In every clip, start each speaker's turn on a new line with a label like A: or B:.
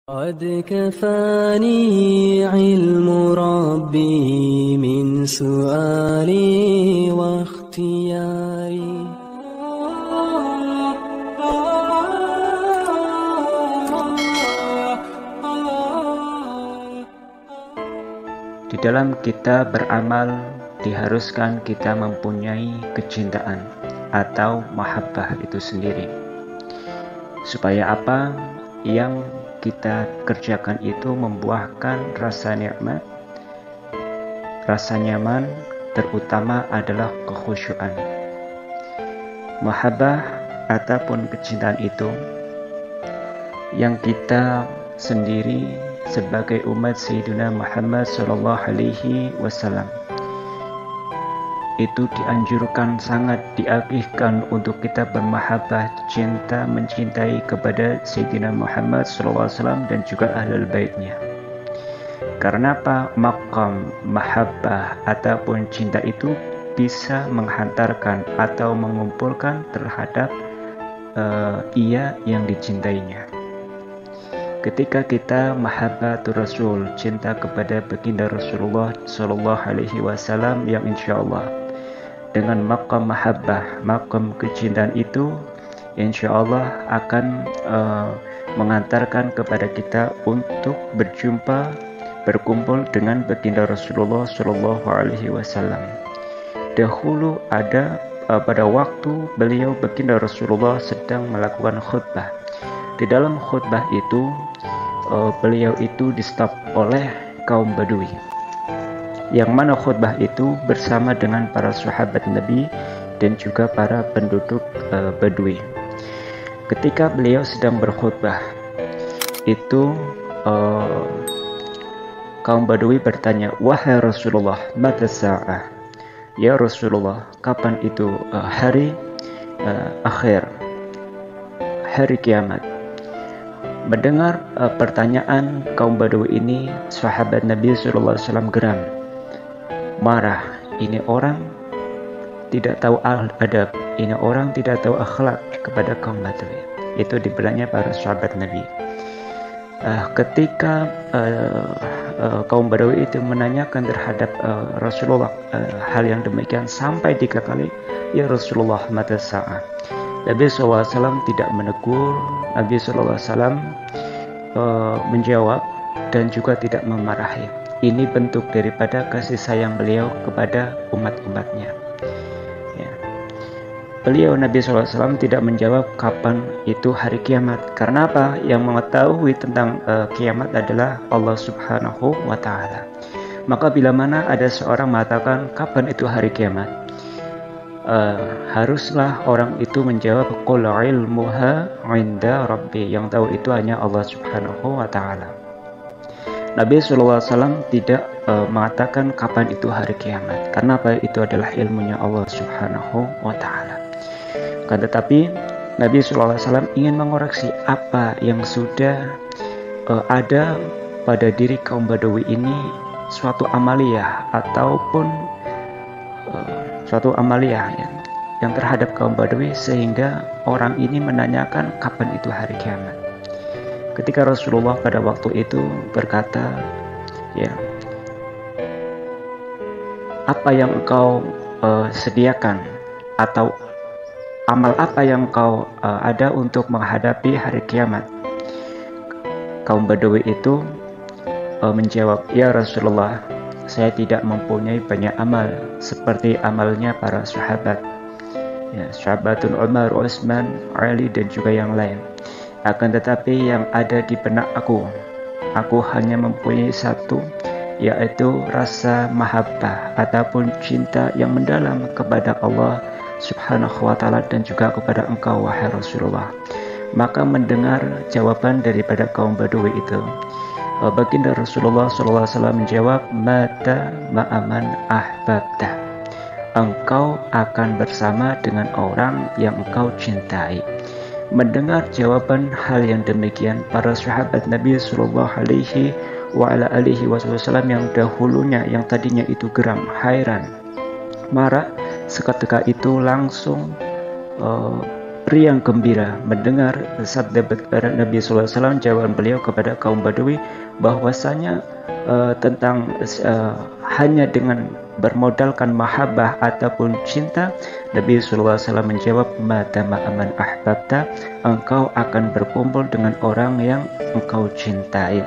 A: قد كفاني علم ربي من سؤالي واختياري.
B: Di dalam kita beramal diharuskan kita mempunyai kecintaan atau mahabbah itu sendiri. Supaya apa? Yang kita kerjakan itu membuahkan rasa nikmat, rasa nyaman, terutama adalah kekhusyuan. Mahabbah ataupun kecintaan itu yang kita sendiri sebagai umat Sayyidina Muhammad SAW itu dianjurkan, sangat diagihkan untuk kita bermahabbah, cinta, mencintai kepada Sayyidina Muhammad SAW dan juga ahlul baitnya. Karena apa? Maqam mahabbah ataupun cinta itu bisa menghantarkan atau mengumpulkan terhadap ia yang dicintainya. Ketika kita mahabbatur Rasul, cinta kepada baginda Rasulullah SAW yang insya Allah dengan maqam mahabbah, maqam kecintaan itu insya Allah akan mengantarkan kepada kita untuk berjumpa, berkumpul dengan baginda Rasulullah SAW. Dahulu ada pada waktu beliau baginda Rasulullah sedang melakukan khutbah. Di dalam khutbah itu beliau itu di-stop oleh kaum Badui, yang mana khutbah itu bersama dengan para sahabat Nabi dan juga para penduduk Badui. Ketika beliau sedang berkhutbah itu kaum Badui bertanya, "Wahai Rasulullah, mata sa'ah?" Ya Rasulullah, kapan itu hari akhir, hari kiamat? Mendengar pertanyaan kaum Badui ini, sahabat Nabi SAW geram, marah. Ini orang tidak tahu adab, ini orang tidak tahu akhlak kepada kaum Badui. Itu dibilangnya para sahabat Nabi. Ketika kaum Badui itu menanyakan terhadap Rasulullah hal yang demikian sampai 3 kali, ya Rasulullah, mata sa'ah? Nabi SAW tidak menegur, Nabi SAW menjawab dan juga tidak memarahi. Ini bentuk daripada kasih sayang beliau kepada umat-umatnya. Ya. Beliau Nabi SAW tidak menjawab kapan itu hari kiamat. Karena apa? Yang mengetahui tentang kiamat adalah Allah Subhanahu wa Ta'ala. Maka bila mana ada seorang mengatakan kapan itu hari kiamat, haruslah orang itu menjawab, qul ilmuha 'inda rabbi, yang tahu itu hanya Allah Subhanahu wa Ta'ala. Nabi SAW tidak mengatakan kapan itu hari kiamat, karena apa? Itu adalah ilmunya Allah Subhanahu wa Ta'ala. Kan tetapi Nabi SAW ingin mengoreksi apa yang sudah ada pada diri kaum Badui ini, suatu amaliyah ataupun suatu amaliyah yang terhadap kaum Badui, sehingga orang ini menanyakan kapan itu hari kiamat. Ketika Rasulullah pada waktu itu berkata, ya, apa yang engkau sediakan atau amal apa yang engkau ada untuk menghadapi hari kiamat? Kaum Badui itu menjawab, ya Rasulullah, saya tidak mempunyai banyak amal seperti amalnya para sahabat, ya, sahabatun Umar, Utsman, Ali dan juga yang lain. Akan tetapi yang ada di benak aku hanya mempunyai satu, yaitu rasa mahabbah ataupun cinta yang mendalam kepada Allah Subhanahu wa Ta'ala dan juga kepada engkau wahai Rasulullah. Maka mendengar jawaban daripada kaum Badui itu, baginda Rasulullah SAW menjawab, mata ma'aman ahbabta, engkau akan bersama dengan orang yang engkau cintai. Mendengar jawaban hal yang demikian, para sahabat Nabi SAW yang dahulunya, yang tadinya itu geram, hairan, marah, seketika itu langsung riang gembira mendengar sabda Nabi SAW, jawaban beliau kepada kaum Badui bahwasanya hanya dengan bermodalkan mahabbah ataupun cinta, Nabi SAW menjawab, mata ma'aman ahbabta, engkau akan berkumpul dengan orang yang engkau cintai.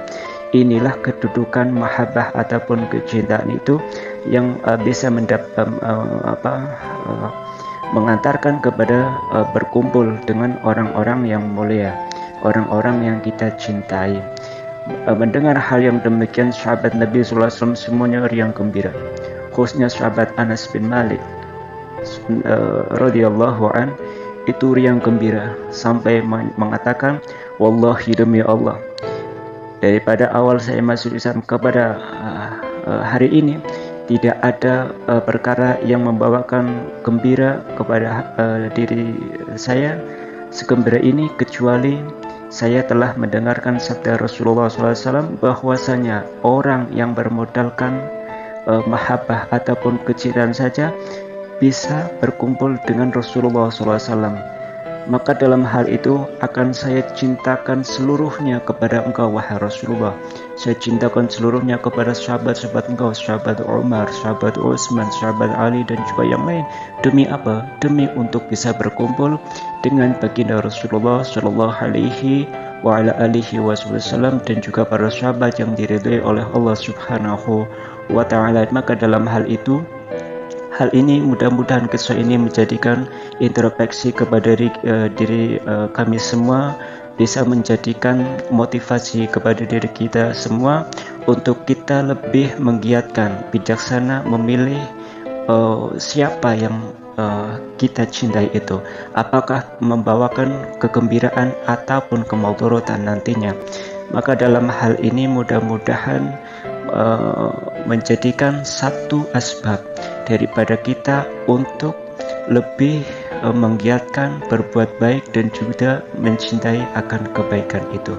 B: Inilah kedudukan mahabbah ataupun kecintaan itu yang bisa mengantarkan kepada berkumpul dengan orang-orang yang mulia, orang-orang yang kita cintai. Mendengar hal yang demikian, sahabat Nabi SAW semuanya riang gembira, khususnya sahabat Anas bin Malik radhiyallahu an, itu riang gembira sampai mengatakan, wallahi demi Allah, daripada awal saya masuk Islam kepada hari ini, tidak ada perkara yang membawakan gembira kepada diri saya segembira ini, kecuali saya telah mendengarkan sabda Rasulullah SAW bahwasanya orang yang bermodalkan mahabbah ataupun kecintaan saja bisa berkumpul dengan Rasulullah SAW. Maka dalam hal itu akan saya cintakan seluruhnya kepada engkau, wahai Rasulullah. Saya cintakan seluruhnya kepada sahabat-sahabat engkau, sahabat Umar, sahabat Utsman, sahabat Ali, dan juga yang lain. Demi apa? Demi untuk bisa berkumpul dengan baginda Rasulullah Shallallahu Alaihi Wasallam dan juga para sahabat yang diridhai oleh Allah Subhanahu wa Ta'ala. Maka dalam hal ini mudah-mudahan kisah ini menjadikan introspeksi kepada diri kami semua, bisa menjadikan motivasi kepada diri kita semua untuk kita lebih menggiatkan, bijaksana memilih siapa yang kita cintai itu, apakah membawakan kegembiraan ataupun kemudaratan nantinya. Maka dalam hal ini mudah-mudahan menjadikan satu asbab daripada kita untuk lebih menggiatkan berbuat baik dan juga mencintai akan kebaikan itu.